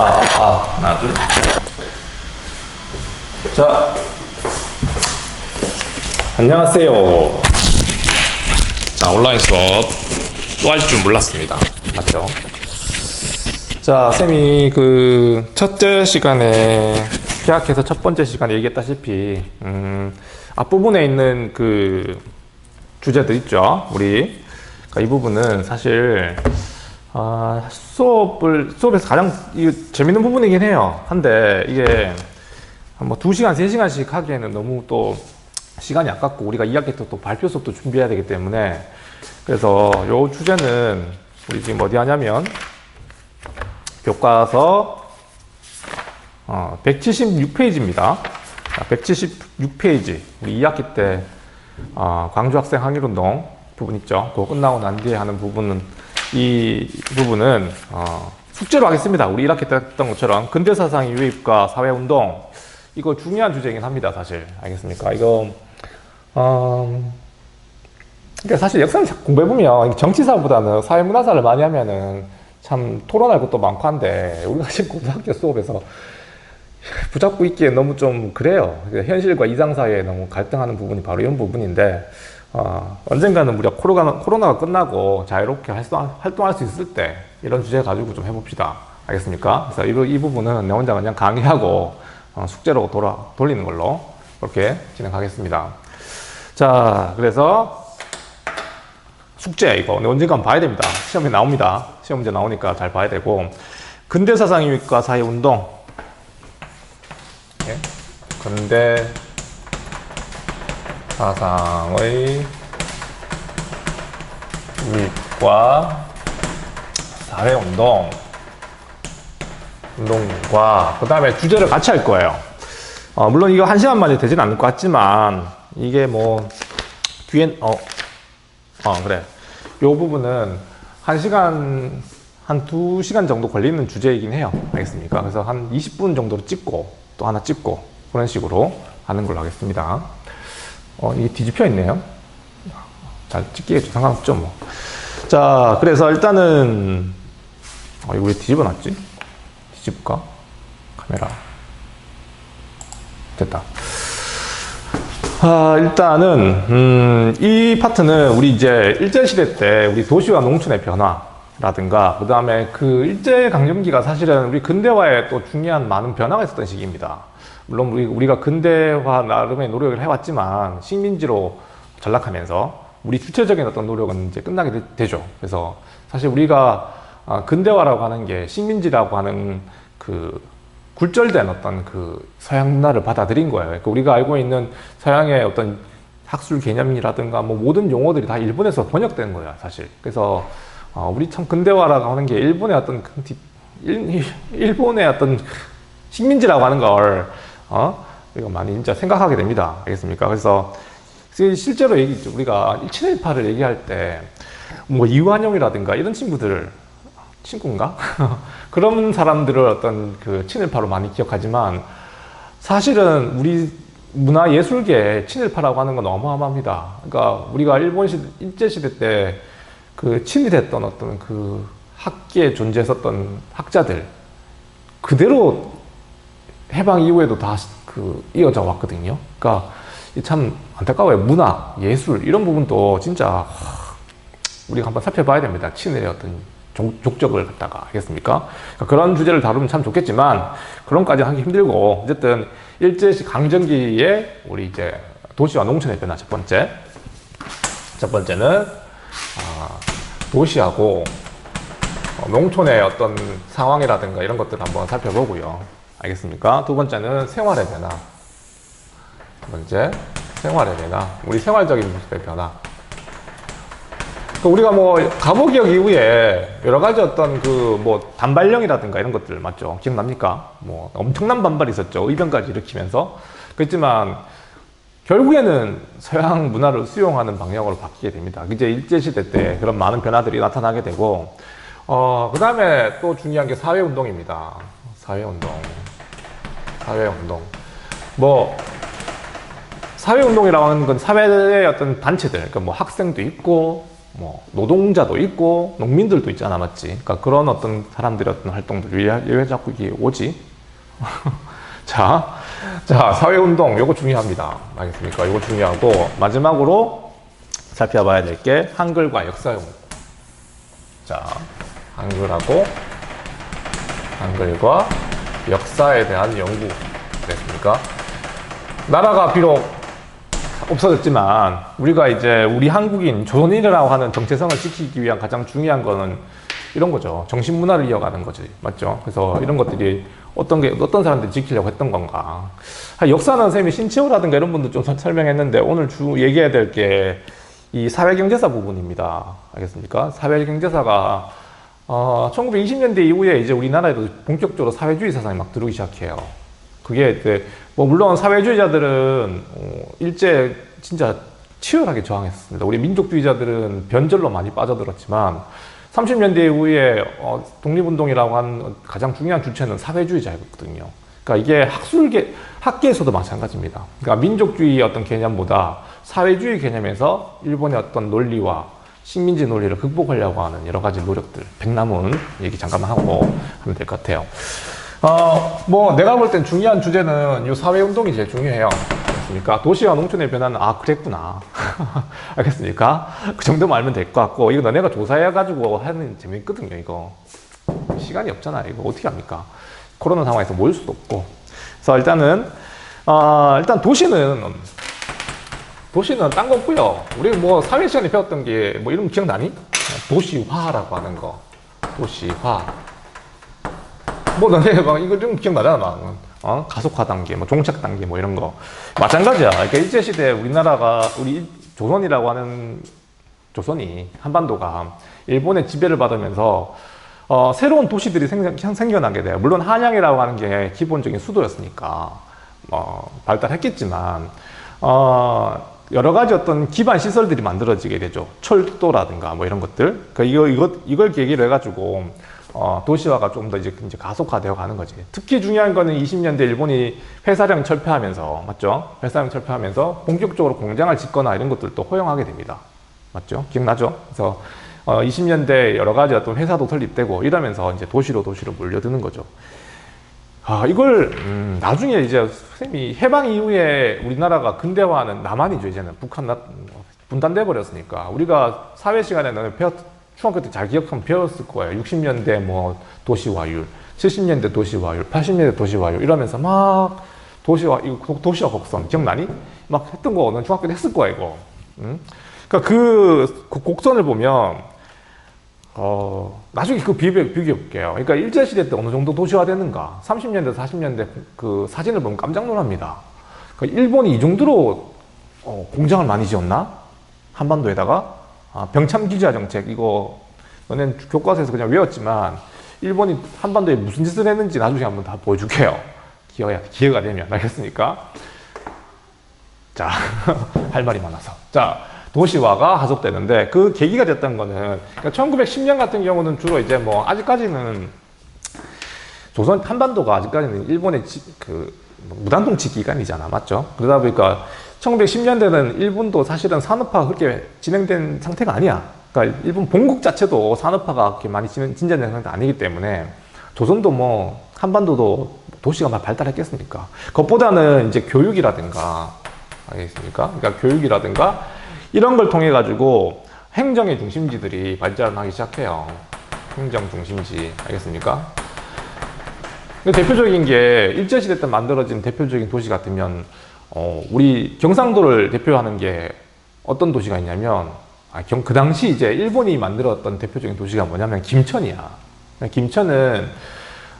하나, 둘. 자, 안녕하세요. 자, 온라인 수업 또 할 줄 몰랐습니다. 맞죠? 자, 쌤이 첫째 시간에, 계약해서 첫 번째 시간에 얘기했다시피, 앞부분에 있는 주제들 있죠? 이 부분은 사실, 수업에서 가장 재밌는 부분이긴 해요. 한데, 이게, 뭐 2시간, 3시간씩 하기에는 너무 또 시간이 아깝고, 우리가 2학기 때 또 발표 수업도 준비해야 되기 때문에, 그래서 요 주제는, 우리 지금 어디 하냐면, 교과서, 176페이지입니다. 176페이지. 우리 2학기 때, 광주 학생 항일운동 부분 있죠. 그거 끝나고 난 뒤에 하는 부분은, 이 부분은 숙제로 하겠습니다. 우리 1학기 때 했던 것처럼 근대사상 유입과 사회운동, 이거 중요한 주제이긴 합니다. 사실 알겠습니까? 이거 그러니까 사실 역사를 공부해보면 정치사보다는 사회문화사를 많이 하면은 참 토론할 것도 많고 한데, 우리가 지금 고등학교 수업에서 붙잡고 있기에 너무 좀 그래요. 현실과 이상사회에 너무 갈등하는 부분이 바로 이런 부분인데, 언젠가는 우리가 코로나가 끝나고 자유롭게 활동할 수 있을 때 이런 주제 가지고 좀 해봅시다. 알겠습니까? 그래서 이 부분은 내 혼자 그냥 강의하고 숙제로 돌리는 걸로 그렇게 진행하겠습니다. 자, 그래서 숙제 이거 언젠가 봐야 됩니다. 시험에 나옵니다. 시험 문제 나오니까 잘 봐야 되고, 근대사상 유입과 사회운동, 네. 근대 사상의 유입과 사회운동과 그 다음에 주제를 같이 할 거예요. 물론 이거 1시간만에 되진 않을 것 같지만, 이게 뭐 뒤엔 그래, 요 부분은 1시간 한 2시간 정도 걸리는 주제이긴 해요. 알겠습니까? 그래서 한 20분 정도로 찍고 또 하나 찍고 그런 식으로 하는 걸로 하겠습니다. 이게 뒤집혀 있네요. 잘 찍기겠죠. 상관없죠, 뭐. 자, 그래서 일단은, 이거 왜 뒤집어 놨지? 뒤집을까? 카메라. 됐다. 일단은, 이 파트는 우리 이제 일제시대 때 우리 도시와 농촌의 변화라든가, 그 다음에 일제강점기가 사실은 우리 근대화에 또 중요한 많은 변화가 있었던 시기입니다. 물론 우리가 근대화 나름의 노력을 해왔지만 식민지로 전락하면서 우리 주체적인 어떤 노력은 이제 끝나게 되죠. 그래서 사실 우리가 근대화라고 하는 게 식민지라고 하는 굴절된 어떤 서양 문화를 받아들인 거예요. 그러니까 우리가 알고 있는 서양의 어떤 학술 개념이라든가 뭐 모든 용어들이 다 일본에서 번역된 거야, 사실. 그래서 우리 참 근대화라고 하는 게 일본의 어떤 식민지라고 하는 걸 이거 많이 진짜 생각하게 됩니다. 알겠습니까? 그래서 실제로 우리가 1718을 얘기할 때 뭐 이완용이라든가 이런 친구인가? 그런 사람들을 어떤 친일파로 많이 기억하지만, 사실은 우리 문화예술계에 친일파라고 하는 건 어마어마합니다. 그러니까 우리가 일제시대 때 친일했던 어떤 학계에 존재했었던 학자들 그대로 해방 이후에도 다 이어져 왔거든요. 그러니까 참 안타까워요. 문화, 예술 이런 부분도 진짜 우리가 한번 살펴봐야 됩니다. 친일의 어떤 족적을 갖다가. 알겠습니까? 그러니까 그런 주제를 다루면 참 좋겠지만, 그런 까지 하기 힘들고, 어쨌든 일제시 강점기에 우리 이제 도시와 농촌의 변화 첫 번째는 도시하고 농촌의 어떤 상황이라든가 이런 것들을 한번 살펴보고요. 알겠습니까? 두 번째는 생활의 변화. 생활의 변화. 우리 생활적인 모습의 변화. 우리가 뭐 갑오기역 이후에 여러 가지 어떤 단발령이라든가 이런 것들 맞죠? 기억납니까? 뭐 엄청난 반발이 있었죠. 의변까지 일으키면서. 그렇지만 결국에는 서양 문화를 수용하는 방향으로 바뀌게 됩니다. 이제 일제시대 때 그런 많은 변화들이 나타나게 되고, 그 다음에 또 중요한 게 사회운동입니다. 사회운동. 뭐 사회운동이라고 하는 건 사회의 어떤 단체들, 그러니까 뭐 학생도 있고, 뭐 노동자도 있고 농민들도 있잖아, 맞지? 그러니까 그런 어떤 사람들의 어떤 활동들 왜 자꾸 이게 오지? 자, 사회운동 요거 중요합니다. 알겠습니까? 요거 중요하고 마지막으로 살펴봐야 될 게 한글과 역사 연구. 자, 한글과 역사에 대한 연구. 됐습니까? 나라가 비록 없어졌지만 우리가 이제 우리 한국인 조선인이라고 하는 정체성을 지키기 위한 가장 중요한 거는 이런 거죠. 정신문화를 이어가는 거지. 맞죠? 그래서 이런 것들이 어떤 사람들이 지키려고 했던 건가. 역사는 선생님이 신채호라든가 이런 분들 좀 설명했는데 오늘 얘기해야 될 게 이 사회경제사 부분입니다. 알겠습니까? 사회경제사가 1920년대 이후에 이제 우리나라에도 본격적으로 사회주의 사상이 막 들어오기 시작해요. 그게 이제 뭐 물론 사회주의자들은 일제 진짜 치열하게 저항했습니다. 우리 민족주의자들은 변절로 많이 빠져들었지만 30년대 이후에 독립운동이라고 하는 가장 중요한 주체는 사회주의자였거든요. 그러니까 이게 학계에서도 마찬가지입니다. 그러니까 민족주의의 어떤 개념보다 사회주의 개념에서 일본의 어떤 논리와 식민지 논리를 극복하려고 하는 여러 가지 노력들, 백남훈 얘기 잠깐만 하고 하면 될 것 같아요. 뭐 내가 볼 땐 중요한 주제는 이 사회운동이 제일 중요해요. 알겠습니까? 도시와 농촌의 변화는 그랬구나. 알겠습니까? 그 정도만 알면 될 것 같고, 이거 너네가 조사해가지고 하는 재미있거든요, 이거. 시간이 없잖아, 이거 어떻게 합니까? 코로나 상황에서 모일 수도 없고. 그래서 일단 도시는 딴 거 없고요. 우리 뭐 사회 시간에 배웠던 게 뭐 이름 기억나니? 도시화라고 하는 거. 도시화. 뭐 너네 막 이거 좀 기억나잖아, 막. 가속화 단계, 뭐 종착 단계, 뭐 이런 거. 마찬가지야. 그러니까 일제시대 우리 조선이라고 하는 조선이, 한반도가 일본의 지배를 받으면서 새로운 도시들이 생겨나게 돼요. 물론 한양이라고 하는 게 기본적인 수도였으니까 발달했겠지만 여러 가지 어떤 기반 시설들이 만들어지게 되죠. 철도라든가 뭐 이런 것들. 그러니까 이걸 계기로 해가지고 도시화가 좀 더 이제 가속화되어 가는 거지. 특히 중요한 거는 20년대 일본이 회사령 철폐하면서, 맞죠? 회사령 철폐하면서 본격적으로 공장을 짓거나 이런 것들도 허용하게 됩니다. 맞죠? 기억나죠? 그래서 20년대 여러 가지 어떤 회사도 설립되고 이러면서 이제 도시로 몰려드는 거죠. 이걸 나중에 이제 선생님이 해방 이후에 우리나라가 근대화하는 남한이죠. 이제는 북한 분단돼 버렸으니까 우리가 사회 시간에는 중학교 때 잘 기억하면 배웠을 거예요. 60년대 뭐 도시화율, 70년대 도시화율, 80년대 도시화율 이러면서 막 도시화 곡선 기억나니? 막 했던 거는 중학교 때 했을 거야 이거. 그러니까 그 곡선을 보면 나중에 그 비교해볼게요. 그러니까 일제시대 때 어느 정도 도시화됐는가? 30년대, 40년대 그 사진을 보면 깜짝 놀랍니다. 그러니까 일본이 이 정도로 공장을 많이 지었나? 한반도에다가? 병참기지화 정책, 이거 너넨 교과서에서 그냥 외웠지만 일본이 한반도에 무슨 짓을 했는지 나중에 한번 다 보여줄게요. 기회가 되면. 알겠습니까? 자, 할 말이 많아서. 자, 도시화가 가속되는데 그 계기가 됐던 거는 그러니까 1910년 같은 경우는 주로 이제 뭐 아직까지는 한반도가 아직까지는 일본의 무단통치 기간이잖아, 맞죠? 그러다 보니까 1910년대는 일본도 사실은 산업화가 그렇게 진행된 상태가 아니야. 그러니까 일본 본국 자체도 산업화가 그렇게 많이 진전된 상태가 아니기 때문에 조선도 뭐 한반도도 도시가 막 발달했겠습니까? 그것보다는 이제 교육이라든가, 알겠습니까? 그러니까 교육이라든가 이런 걸 통해 가지고 행정의 중심지들이 발전하기 시작해요. 행정 중심지, 알겠습니까? 대표적인 게 일제시대 때 만들어진 대표적인 도시 같으면 우리 경상도를 대표하는 게 어떤 도시가 있냐면 그 당시 이제 일본이 만들었던 대표적인 도시가 뭐냐면 김천이야. 김천은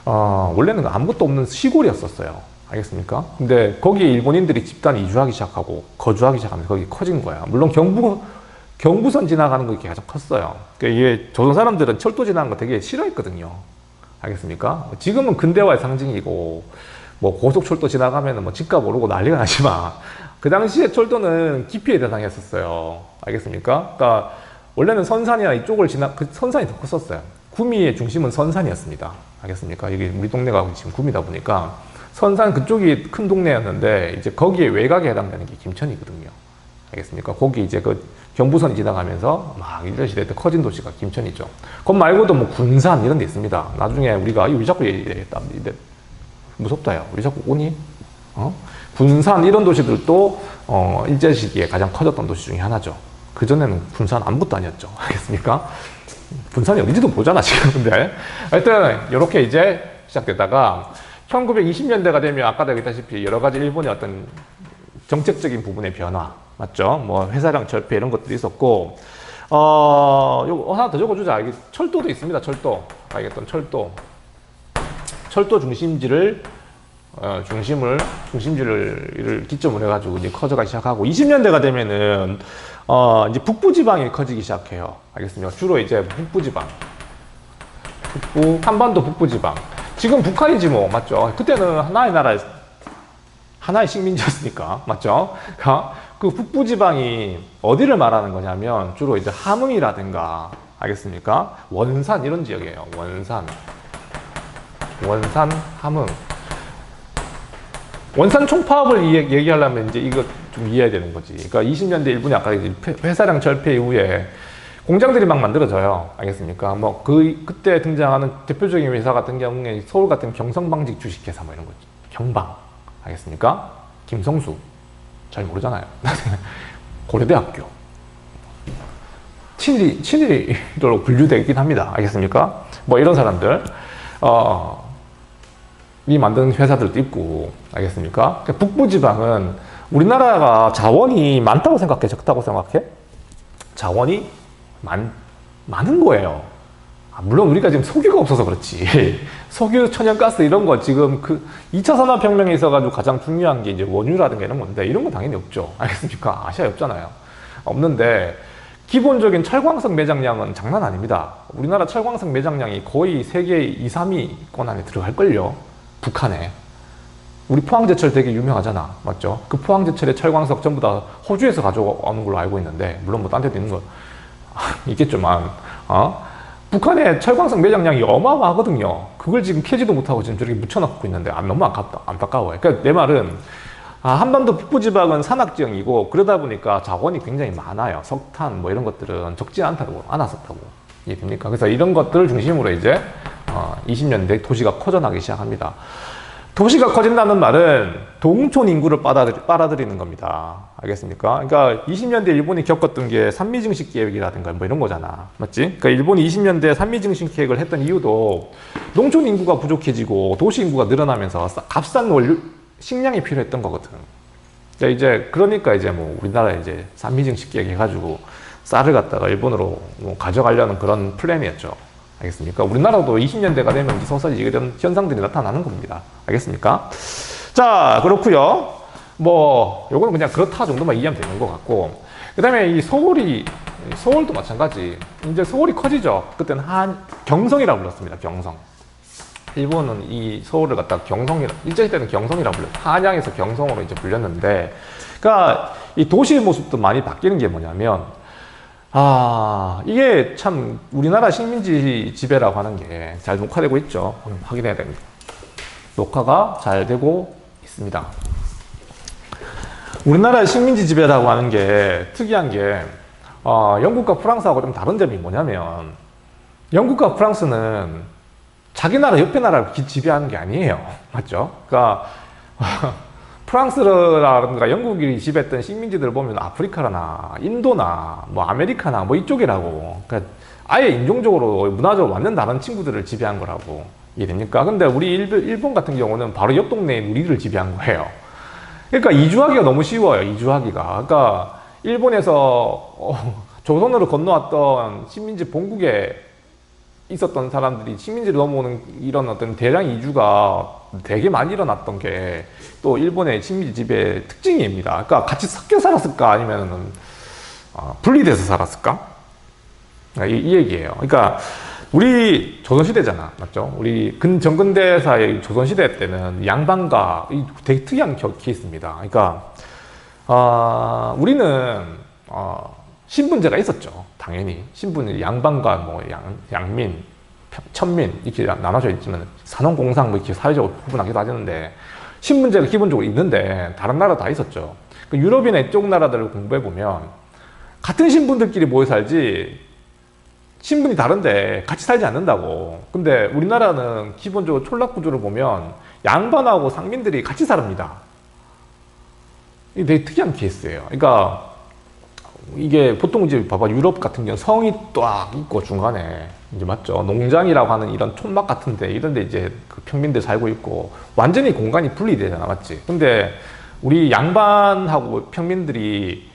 원래는 아무것도 없는 시골이었었어요. 알겠습니까? 근데 거기에 일본인들이 집단 이주하기 시작하고 거주하기 시작하면서 거기 커진 거야. 물론 경부선 지나가는 거 가장 컸어요. 그러니까 이게 조선 사람들은 철도 지나가는 거 되게 싫어했거든요. 알겠습니까? 지금은 근대화의 상징이고 뭐 고속철도 지나가면 뭐 집값 오르고 난리가 나지만 그 당시에 철도는 기피의 대상이었었어요. 알겠습니까? 그러니까 원래는 선산이나 이쪽을 선산이 더 컸었어요. 구미의 중심은 선산이었습니다. 알겠습니까? 이게 우리 동네가 지금 구미다 보니까 선산 그쪽이 큰 동네였는데 이제 거기에 외곽에 해당되는 게 김천이거든요. 알겠습니까? 거기 이제 그 경부선이 지나가면서 막 일제시대 때 커진 도시가 김천이죠. 그것 말고도 뭐 군산 이런 데 있습니다. 나중에 우리가 왜 자꾸 얘기했다. 무섭다, 야. 왜 자꾸 오니? 군산 이런 도시들도 일제 시기에 가장 커졌던 도시 중에 하나죠. 그전에는 군산 아무것도 아니었죠. 알겠습니까? 군산이 어딘지도 모르잖아, 지금. 근데. 하여튼, 이렇게 이제 시작되다가 1920년대가 되면 아까도 얘기했다시피 여러 가지 일본의 어떤 정책적인 부분의 변화, 맞죠? 뭐 회사량 절폐 이런 것들이 있었고, 요거 하나 더 적어주자. 이게 철도도 있습니다, 철도. 알겠던 철도. 철도 중심지를 기점으로 해가지고 이제 커져가기 시작하고 20년대가 되면은 이제 북부지방이 커지기 시작해요. 알겠습니까? 주로 이제 북부지방, 한반도 북부지방. 지금 북한이지 뭐, 맞죠? 그때는 하나의 나라, 하나의 식민지였으니까, 맞죠? 그 북부지방이 어디를 말하는 거냐면 주로 이제 함흥이라든가, 알겠습니까? 원산 이런 지역이에요. 원산, 함흥. 원산 총파업을 얘기하려면 이제 이거 좀 이해해야 되는 거지. 그러니까 20년대 일본이 아까 회사량 절폐 이후에 공장들이 막 만들어져요. 알겠습니까? 뭐 그때 등장하는 대표적인 회사 같은 경우에 서울 같은 경성방직 주식회사 뭐 이런 거, 경방. 알겠습니까? 김성수. 잘 모르잖아요. 고려대학교. 친일로 분류되긴 합니다. 알겠습니까? 뭐 이런 사람들. 이 만든 회사들도 있고, 알겠습니까? 북부지방은 우리나라가 자원이 많다고 생각해? 적다고 생각해? 자원이 많은 거예요. 물론 우리가 지금 석유가 없어서 그렇지. 석유, 천연가스 이런 거 지금 2차 산업혁명에 있어가지고 가장 중요한 게 이제 원유라든가 이런 건데, 이런 건 당연히 없죠. 알겠습니까? 아시아에 없잖아요. 없는데, 기본적인 철광석 매장량은 장난 아닙니다. 우리나라 철광석 매장량이 거의 세계 2, 3위권 안에 들어갈걸요. 북한에. 우리 포항제철 되게 유명하잖아. 맞죠? 그 포항제철의 철광석 전부 다 호주에서 가져오는 걸로 알고 있는데, 물론 뭐 딴 데도 있는 거 있겠지만, 북한의 철광석 매장량이 어마어마하거든요. 그걸 지금 캐지도 못하고 지금 저렇게 묻혀놓고 있는데, 너무 안타까워요. 그러니까 내 말은, 한반도 북부지방은 산악지형이고, 그러다 보니까 자원이 굉장히 많아요. 석탄, 뭐 이런 것들은 적지 않았었다고. 이해됩니까? 그래서 이런 것들을 중심으로 이제, 20년대 도시가 커져나기 시작합니다. 도시가 커진다는 말은 동촌 인구를 빨아들이는 겁니다. 알겠습니까? 그러니까 20년대 일본이 겪었던 게 산미증식 계획이라든가 뭐 이런 거잖아. 맞지? 그러니까 일본이 20년대 산미증식 계획을 했던 이유도 농촌 인구가 부족해지고 도시 인구가 늘어나면서 값싼 식량이 필요했던 거거든. 그러니까 이제 뭐 우리나라 이제 산미증식 계획 해가지고 쌀을 갖다가 일본으로 뭐 가져가려는 그런 플랜이었죠. 알겠습니까? 우리나라도 20년대가 되면 서서히 이런 현상들이 나타나는 겁니다. 알겠습니까? 자, 그렇고요. 뭐 요거는 그냥 그렇다 정도만 이해하면 되는 것 같고, 그 다음에 이 서울도 마찬가지. 이제 서울이 커지죠. 그때는 경성이라고 불렀습니다. 경성. 일본은 이 서울을 갖다가 일제시대는 경성이라고 불렀어요. 한양에서 경성으로 이제 불렸는데, 그러니까 이 도시의 모습도 많이 바뀌는 게 뭐냐면, 이게 참 우리나라 식민지 지배라고 하는 게 잘 녹화되고 있죠. 확인해야 됩니다. 녹화가 잘 되고 있습니다. 우리나라의 식민지 지배라고 하는 게 특이한 게 영국과 프랑스하고 좀 다른 점이 뭐냐면, 영국과 프랑스는 자기 나라 옆에 나라를 지배하는 게 아니에요. 맞죠? 그러니까 프랑스라든가 영국이 지배했던 식민지들을 보면 아프리카나 인도나 뭐 아메리카나 뭐 이쪽이라고. 그러니까 아예 인종적으로 문화적으로 완전 다른 친구들을 지배한 거라고. 이해됩니까? 근데 우리 일본 같은 경우는 바로 옆 동네에 우리를 지배한 거예요. 그러니까 이주하기가 너무 쉬워요. 이주하기가. 그러니까 일본에서 조선으로 건너왔던 식민지 본국에 있었던 사람들이 식민지를 넘어오는 이런 어떤 대량 이주가 되게 많이 일어났던 게 또 일본의 식민지 지배의 특징입니다. 그러니까 같이 섞여 살았을까 아니면은 분리돼서 살았을까? 이 얘기예요. 그러니까 우리 조선시대잖아. 맞죠? 우리 정근대사의 조선시대 때는 양반가, 되게 특이한 케이스입니다. 그러니까 우리는 신분제가 있었죠. 당연히 신분이 양반과 뭐 양민, 천민 이렇게 나눠져 있지만 산업공상 뭐 이렇게 사회적으로 구분하기도 하는데, 신분제가 기본적으로 있는데 다른 나라 다 있었죠. 그 유럽이나 이쪽 나라들을 공부해 보면 같은 신분들끼리 모여 살지 신분이 다른데 같이 살지 않는다고. 근데 우리나라는 기본적으로 촌락 구조를 보면 양반하고 상민들이 같이 삽니다. 이게 되게 특이한 케이스예요. 그러니까 이게 보통 이제 봐봐, 유럽 같은 경우는 성이 딱 있고 중간에 이제 맞죠, 농장이라고 하는 이런 촌막 같은데 이런데 이제 그 평민들 살고 있고 완전히 공간이 분리되잖아, 맞지? 근데 우리 양반하고 평민들이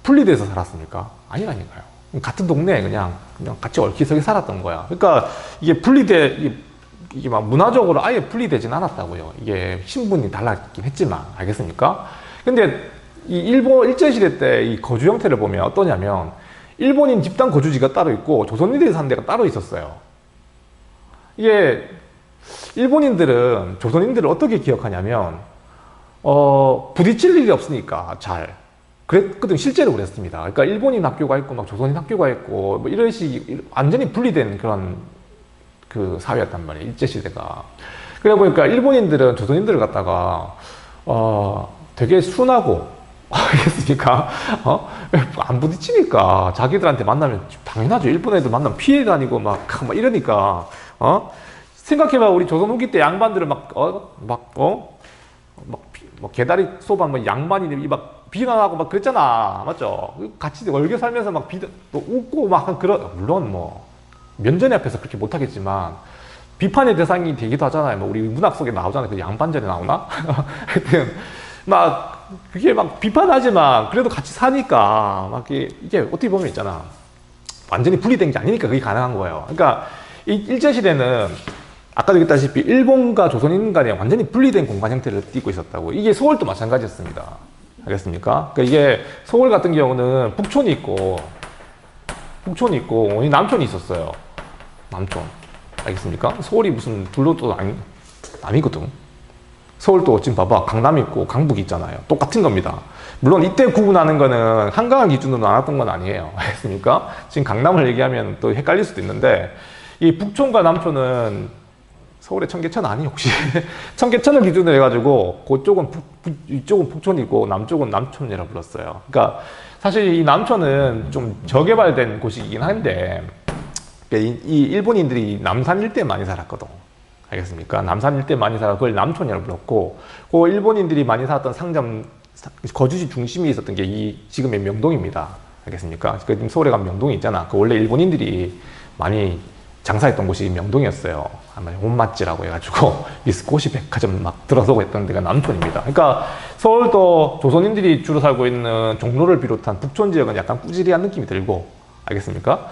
분리돼서 살았습니까? 아니라니까요. 같은 동네에 그냥 같이 얽히서기 살았던 거야. 그러니까 이게 이게 막 문화적으로 아예 분리되진 않았다고요. 이게 신분이 달랐긴 했지만, 알겠습니까? 근데 이 일본 일제시대 때 이 거주 형태를 보면 어떠냐면, 일본인 집단 거주지가 따로 있고 조선인들이 사는 데가 따로 있었어요. 이게 일본인들은 조선인들을 어떻게 기억하냐면, 부딪힐 일이 없으니까 잘 그랬거든. 실제로 그랬습니다. 그러니까 일본인 학교가 있고 막 조선인 학교가 있고 뭐 이런 식 완전히 분리된 그런 그 사회였단 말이에요, 일제시대가. 그래 보니까 일본인들은 조선인들을 갖다가 되게 순하고 알겠습니까? 안 부딪히니까 자기들한테 만나면 당연하죠. 일본 애들 만나면 피해 다니고 막 이러니까 생각해봐. 우리 조선 후기 때 양반들은 뭐 개다리 소반 뭐 양반이 막 비난하고 막 그랬잖아, 맞죠? 같이 월교 살면서 막 또 웃고 막 그런, 물론 뭐 면전에 앞에서 그렇게 못하겠지만 비판의 대상이 되기도 하잖아요. 뭐 우리 문학 속에 나오잖아요. 그 양반전에 나오나? 하여튼 막 그게 막 비판하지만 그래도 같이 사니까 막 이게 어떻게 보면 있잖아, 완전히 분리된 게 아니니까 그게 가능한 거예요. 그러니까 이 일제시대는 아까도 얘기했다시피 일본과 조선인 간에 완전히 분리된 공간 형태를 띠고 있었다고. 이게 서울도 마찬가지였습니다. 알겠습니까? 그러니까 이게 서울 같은 경우는 북촌이 있고 남촌이 있었어요. 남촌. 알겠습니까? 서울이 무슨 둘로도 아니거든. 서울도 지금 봐봐, 강남이 있고 강북이 있잖아요. 똑같은 겁니다. 물론 이때 구분하는 거는 한강을 기준으로 나눴던 건 아니에요. 알겠습니까? 지금 강남을 얘기하면 또 헷갈릴 수도 있는데, 이 북촌과 남촌은 서울의 청계천 아니 혹시? 청계천을 기준으로 해가지고 그쪽은 이쪽은 북촌이고 남쪽은 남촌이라고 불렀어요. 그러니까 사실 이 남촌은 좀 저개발된 곳이긴 한데, 이 일본인들이 남산 일대에 많이 살았거든. 알겠습니까? 남산 일대 많이 살아 그걸 남촌이라고 불렀고, 그 일본인들이 많이 살았던 상점 거주지 중심이 있었던 게 이 지금의 명동입니다. 알겠습니까? 그 서울에 가면 명동이 있잖아. 그 원래 일본인들이 많이 장사했던 곳이 명동이었어요. 아마 온맛지라고 해가지고 미스코시 백화점 막 들어서고 했던 데가 남촌입니다. 그러니까 서울도 조선인들이 주로 살고 있는 종로를 비롯한 북촌 지역은 약간 꾸지리한 느낌이 들고, 알겠습니까?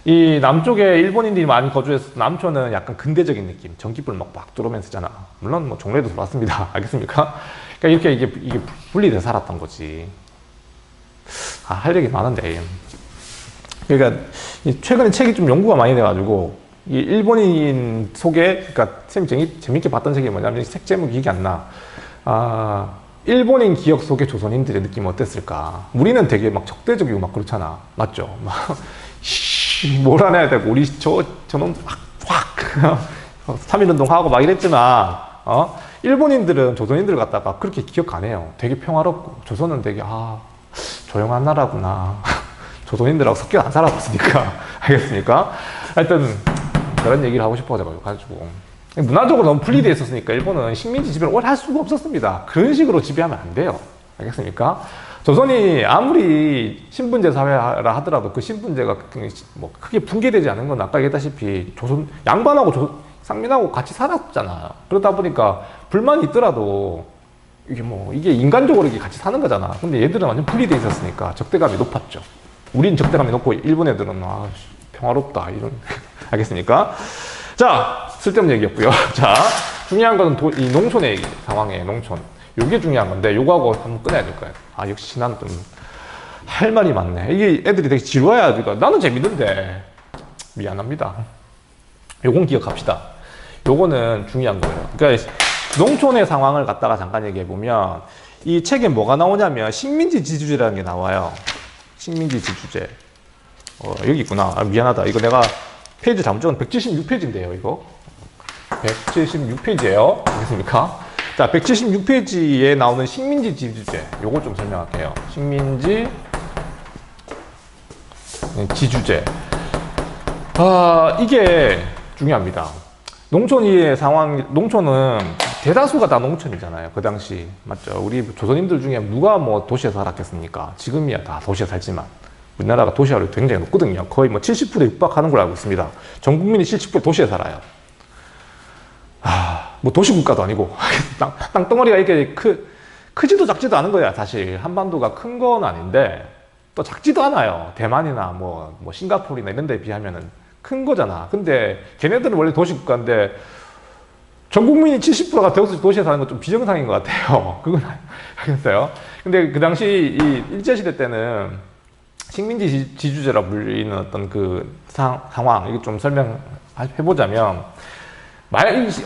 이 남쪽에 일본인들이 많이 거주해서 남촌은 약간 근대적인 느낌, 전기불 막 들어오면서 잖아. 물론 뭐 종로에도 들어왔습니다. 알겠습니까? 그러니까 이렇게 이게 분리돼서 살았던 거지. 할 얘기 많은데. 그러니까 최근에 책이 좀 연구가 많이 돼가지고 이 일본인 속에, 그러니까 쌤이 재밌게 봤던 책이 뭐냐면, 책 제목이 기억이 안 나. 일본인 기억 속의 조선인들의 느낌은 어땠을까? 우리는 되게 막 적대적이고 막 그렇잖아, 맞죠? 막 몰아내야 되고 우리 저놈 확 3.1운동 하고 막 이랬지만, 일본인들은 조선인들을 갖다가 그렇게 기억 안 해요. 되게 평화롭고, 조선은 되게 조용한 나라구나. 조선인들하고 섞여 안 살아봤으니까. 알겠습니까? 하여튼 그런 얘기를 하고 싶어가지고, 문화적으로 너무 분리되어 있었으니까 일본은 식민지 지배를 오래 할 수가 없었습니다. 그런 식으로 지배하면 안 돼요. 알겠습니까? 조선이 아무리 신분제 사회라 하더라도 그 신분제가 뭐 크게 붕괴되지 않은 건 아까 얘기했다시피 양반하고 상민하고 같이 살았잖아. 그러다 보니까 불만이 있더라도 이게 인간적으로 이게 같이 사는 거잖아. 근데 얘들은 완전 분리되어 있었으니까 적대감이 높았죠. 우린 적대감이 높고 일본 애들은 평화롭다 이런. 알겠습니까? 자, 쓸데없는 얘기였고요. 자, 중요한 거는 이 농촌의 얘기, 상황의 농촌. 요게 중요한 건데, 요거하고 한번 끊어야 될 거예요. 역시 나는 좀 할 말이 많네. 이게 애들이 되게 지루해야 되니까 나는 재밌는데 미안합니다. 요건 기억합시다. 요거는 중요한 거예요. 그러니까 농촌의 상황을 갖다가 잠깐 얘기해 보면, 이 책에 뭐가 나오냐면 식민지 지주제라는 게 나와요. 식민지 지주제. 여기 있구나. 미안하다. 이거 내가 페이지 잘못 적은 176페이지인데요, 이거. 176페이지예요. 알겠습니까? 자, 176페이지에 나오는 식민지 지주제. 요거 좀 설명할게요. 식민지 지주제. 이게 중요합니다. 농촌의 상황, 농촌은 대다수가 다 농촌이잖아요. 그 당시. 맞죠? 우리 조선인들 중에 누가 뭐 도시에 살았겠습니까? 지금이야 다 도시에 살지만. 우리나라가 도시화율이 굉장히 높거든요. 거의 뭐 70%에 육박하는 걸로 알고 있습니다. 전 국민이 70% 도시에 살아요. 뭐 도시국가도 아니고. 땅덩어리가 이렇게 크지도 작지도 않은 거야, 사실. 한반도가 큰 건 아닌데, 또 작지도 않아요. 대만이나 뭐 싱가포르나 이런 데 비하면은 큰 거잖아. 근데 걔네들은 원래 도시국가인데, 전 국민이 70%가 도시에 사는 건 좀 비정상인 것 같아요. 그건 알겠어요. 근데 그 당시 이 일제시대 때는 식민지 지주제라 불리는 어떤 그 상황, 이거 좀 설명해보자면,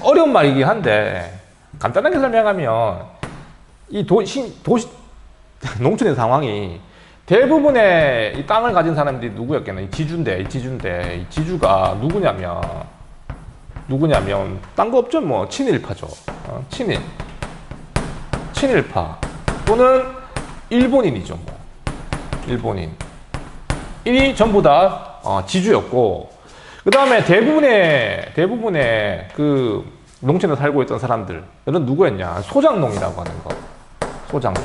어려운 말이긴 한데, 간단하게 설명하면, 농촌의 상황이 대부분의 이 땅을 가진 사람들이 누구였겠나? 이 지주인데, 이 지주가 누구냐면, 딴 거 없죠? 뭐, 친일파죠. 친일파. 또는 일본인이죠, 뭐. 일본인. 이 전부 다 지주였고, 그 다음에 대부분의 그 농촌에 살고 있던 사람들은 누구였냐? 소작농이라고 하는 거. 소작농.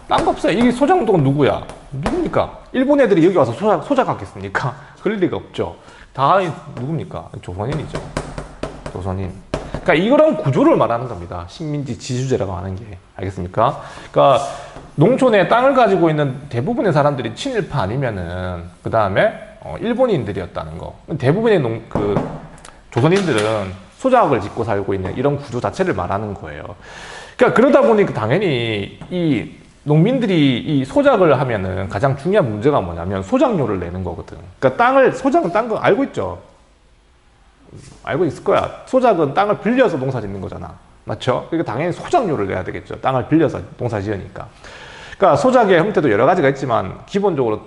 딴 거 없어요. 이 소작농은 누구야? 누굽니까? 일본 애들이 여기 와서 소작하겠습니까? 그럴 리가 없죠. 다 누굽니까? 조선인이죠. 조선인. 그러니까 이런 구조를 말하는 겁니다. 식민지 지주제라고 하는 게. 알겠습니까? 그러니까 농촌에 땅을 가지고 있는 대부분의 사람들이 친일파 아니면은 그 다음에 일본인들이었다는 거. 대부분의 조선인들은 소작을 짓고 살고 있는 이런 구조 자체를 말하는 거예요. 그러니까 그러다 보니까 당연히 이 농민들이 이 소작을 하면은 가장 중요한 문제가 뭐냐면 소작료를 내는 거거든. 그러니까 소작은 딴 거 알고 있죠? 알고 있을 거야. 소작은 땅을 빌려서 농사 짓는 거잖아. 맞죠? 그러니까 당연히 소작료를 내야 되겠죠. 땅을 빌려서 농사 지으니까. 그러니까 소작의 형태도 여러 가지가 있지만 기본적으로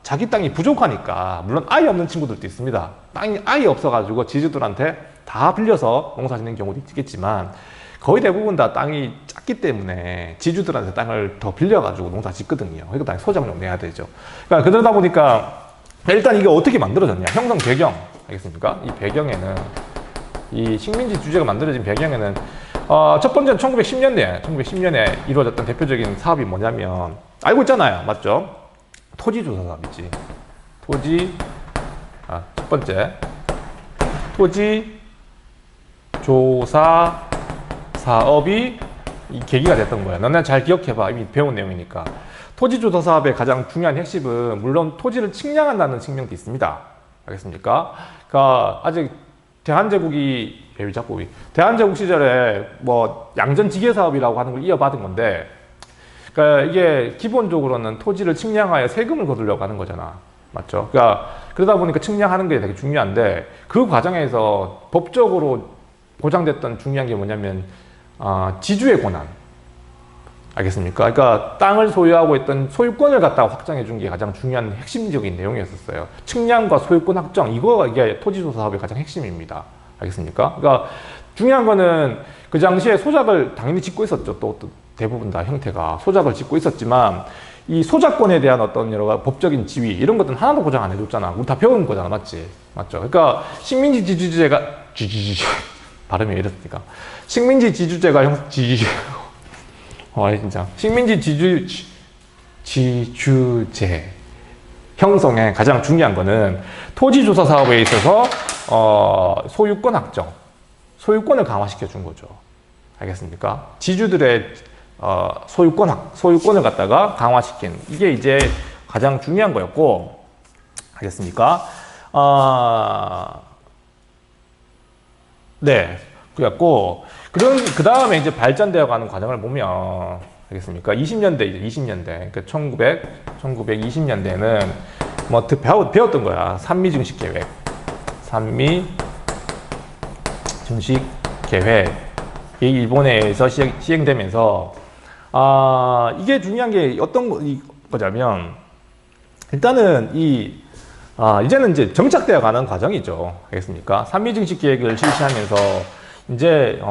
자기 땅이 부족하니까, 물론 아예 없는 친구들도 있습니다. 땅이 아예 없어가지고 지주들한테 다 빌려서 농사 짓는 경우도 있겠지만 거의 대부분 다 땅이 작기 때문에 지주들한테 땅을 더 빌려가지고 농사 짓거든요. 그러니까 당연히 소작료 내야 되죠. 그러니까 그러다 보니까 일단 이게 어떻게 만들어졌냐? 형성 배경. 알겠습니까? 이 배경에는, 이 식민지 주제가 만들어진 배경에는, 첫 번째는 1910년에 이루어졌던 대표적인 사업이 뭐냐면, 알고 있잖아요. 맞죠? 토지조사 사업이지. 첫 번째. 토지조사 사업이 이 계기가 됐던 거야. 너네 잘 기억해봐. 이미 배운 내용이니까. 토지조사 사업의 가장 중요한 핵심은 물론 토지를 측량한다는 측면도 있습니다. 알겠습니까? 그러니까 아직 대한제국 시절에 뭐 양전지계 사업이라고 하는 걸 이어받은 건데, 그러니까 이게 기본적으로는 토지를 측량하여 세금을 거두려고 하는 거잖아. 맞죠? 그러니까 그러다 보니까 측량하는 게 되게 중요한데, 그 과정에서 법적으로 보장됐던 중요한 게 뭐냐면 지주의 권한. 알겠습니까? 그러니까 땅을 소유하고 있던 소유권을 갖다가 확정해 준 게 가장 중요한 핵심적인 내용이었었어요. 측량과 소유권 확정, 이게 토지조사 사업의 가장 핵심입니다. 알겠습니까? 그러니까 중요한 거는 그 당시에 소작을 당연히 짓고 있었죠. 또 대부분 다 형태가 소작을 짓고 있었지만, 이 소작권에 대한 어떤 여러 가지 법적인 지위, 이런 것들은 하나도 보장 안 해줬잖아. 우리 다 배운 거잖아. 맞지? 맞죠? 그러니까 식민지 지주제가 발음이 이렇습니까? 식민지 지주제가 진짜 식민지 지주제 형성에 가장 중요한 거는 토지조사 사업에 있어서 소유권 확정, 소유권을 강화시켜 준 거죠. 알겠습니까? 지주들의 소유권을 갖다가 강화시킨, 이게 이제 가장 중요한 거였고, 알겠습니까? 네, 그랬고, 그 다음에 이제 발전되어 가는 과정을 보면, 알겠습니까? 20년대, 그러니까 1920년대에는 뭐 배웠던 거야. 산미 증식 계획. 이 일본에서 시행되면서, 이게 중요한 게 어떤 거냐면, 일단은 이제는 이제 정착되어 가는 과정이죠. 알겠습니까? 산미 증식 계획을 실시하면서 이제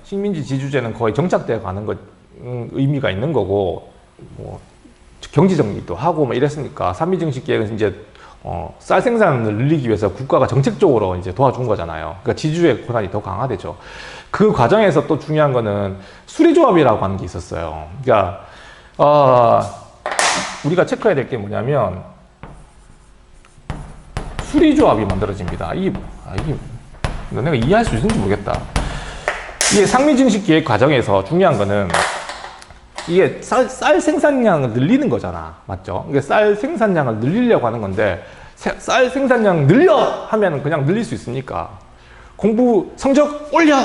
식민지 지주제는 거의 정착되어 가는 것, 의미가 있는 거고, 뭐 경제정리도 하고 뭐 이랬으니까 삼미증식 계획은 이제 쌀 생산을 늘리기 위해서 국가가 정책적으로 이제 도와준 거잖아요. 그러니까 지주의 권한이 더 강화되죠. 그 과정에서 또 중요한 거는 수리조합이라고 하는 게 있었어요. 그러니까 우리가 체크해야 될 게 뭐냐면 수리조합이 만들어집니다. 이게 너네가 이해할 수 있는지 모르겠다. 이게 상미증식 계획 과정에서 중요한 거는 이게 쌀 생산량을 늘리는 거잖아. 맞죠? 이게 쌀 생산량을 늘리려고 하는 건데 쌀 생산량 늘려 하면 그냥 늘릴 수 있으니까 공부 성적 올려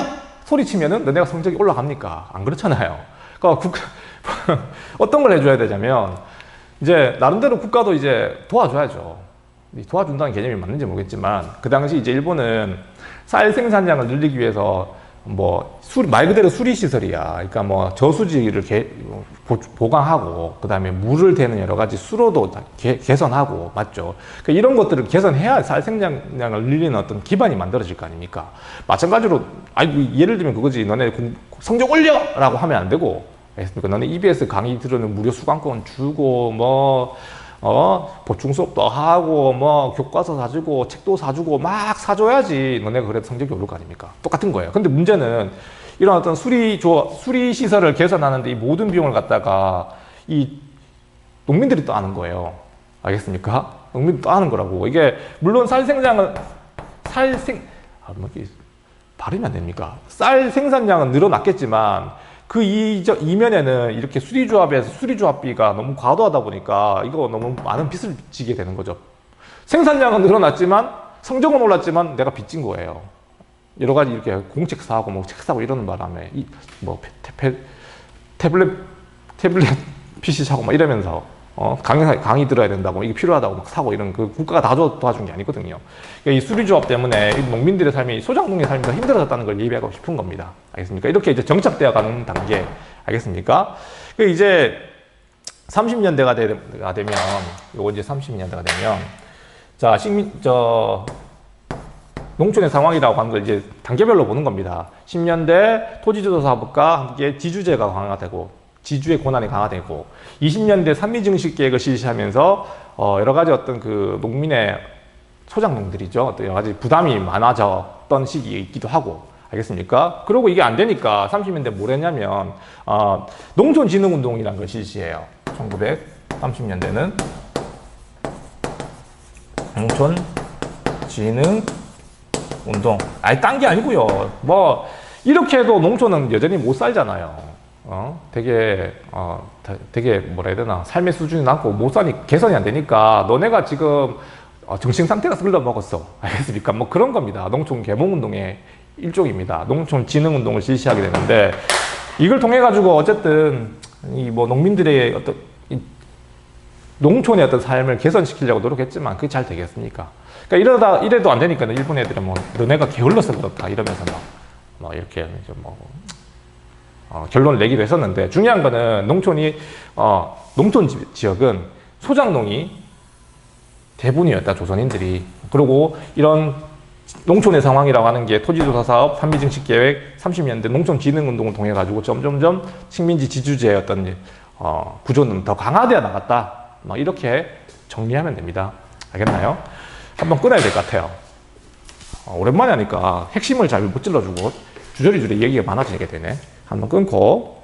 소리치면은 너네가 성적이 올라갑니까? 안 그렇잖아요. 그러니까 어떤 걸 해줘야 되냐면 이제 나름대로 국가도 이제 도와줘야죠. 도와준다는 개념이 맞는지 모르겠지만 그 당시 이제 일본은 쌀 생산량을 늘리기 위해서 뭐 말 그대로 수리 시설이야. 그러니까 뭐 저수지를 보강하고 그다음에 물을 대는 여러 가지 수로도 개선하고 맞죠. 그러니까 이런 것들을 개선해야 쌀 생산량을 늘리는 어떤 기반이 만들어질 거 아닙니까? 마찬가지로 예를 들면 그거지. 너네 성적 올려라고 하면 안 되고, 알겠습니까? 너네 EBS 강의 들으는 무료 수강권 주고 뭐 보충 수업도 하고 뭐 교과서 사주고 책도 사주고 막 사줘야지 너네가 그래도 성적이 오를 거 아닙니까? 똑같은 거예요. 근데 문제는 이런 어떤 수리 시설을 개선하는데 이 모든 비용을 갖다가 이 농민들이 또 아는 거예요. 알겠습니까? 농민들이 또 아는 거라고. 이게 물론 발음이 안 됩니까? 쌀 생산량은 늘어났겠지만 그 이면에는 이렇게 수리조합에서 수리조합비가 너무 과도하다 보니까 이거 너무 많은 빚을 지게 되는 거죠. 생산량은 늘어났지만 성적은 올랐지만 내가 빚진 거예요. 여러 가지 이렇게 공책 사고 뭐 책 사고 이러는 바람에 태블릿 PC 사고 막 이러면서 강의 들어야 된다고 이게 필요하다고 막 사고 이런 그 국가가 다 도와준 게 아니거든요. 그러니까 이 수리조합 때문에 이 농민들의 삶이 소작농의 삶이 더 힘들어졌다는 걸 예비하고 싶은 겁니다. 알겠습니까? 이렇게 이제 정착되어 가는 단계. 알겠습니까? 그 이제 30년대가 되면 요거 이제 30년대가 되면 자 농촌의 상황이라고 하는 걸 이제 단계별로 보는 겁니다. 10년대 토지주도사업과 함께 지주제가 강화되고 지주의 권한이 강화되고 20년대 삼미증식 계획을 실시하면서 여러 가지 어떤 그 농민의 소작농들이죠. 어떤 여러 가지 부담이 많아졌던 시기이기도 하고 알겠습니까? 그리고 이게 안 되니까 30년대 뭘 했냐면 농촌진흥운동이라는 걸 실시해요. 1930년대는 농촌진흥운동. 아니 딴 게 아니고요. 뭐 이렇게 해도 농촌은 여전히 못 살잖아요. 되게 뭐라 해야 되나 삶의 수준이 낮고 못 사니 개선이 안 되니까 너네가 지금 정신 상태가 썩을러 먹었어. 알겠습니까? 뭐 그런 겁니다. 농촌 개몽운동의 일종입니다. 농촌 진흥운동을 실시하게 되는데 이걸 통해 가지고 어쨌든 이 뭐 농민들의 어떤 농촌의 어떤 삶을 개선시키려고 노력했지만 그게 잘 되겠습니까? 그러니까 이래도 안 되니까 일본 애들은 뭐 너네가 게을러서 그렇다 이러면서 뭐 이렇게 결론을 내기도 했었는데 중요한 거는 농촌 지역은 소작농이 대부분이었다. 조선인들이. 그리고 이런 농촌의 상황이라고 하는 게 토지조사 사업, 삼미증식 계획, 30년대 농촌진흥운동을 통해 가지고 점점점 식민지 지주제의 어떤 구조는 더 강화되어 나갔다. 이렇게 정리하면 됩니다. 알겠나요? 한번 끊어야 될 것 같아요. 오랜만에 하니까 핵심을 잘 못 찔러주고 주저리주저리 얘기가 많아지게 되네. 한번 끊고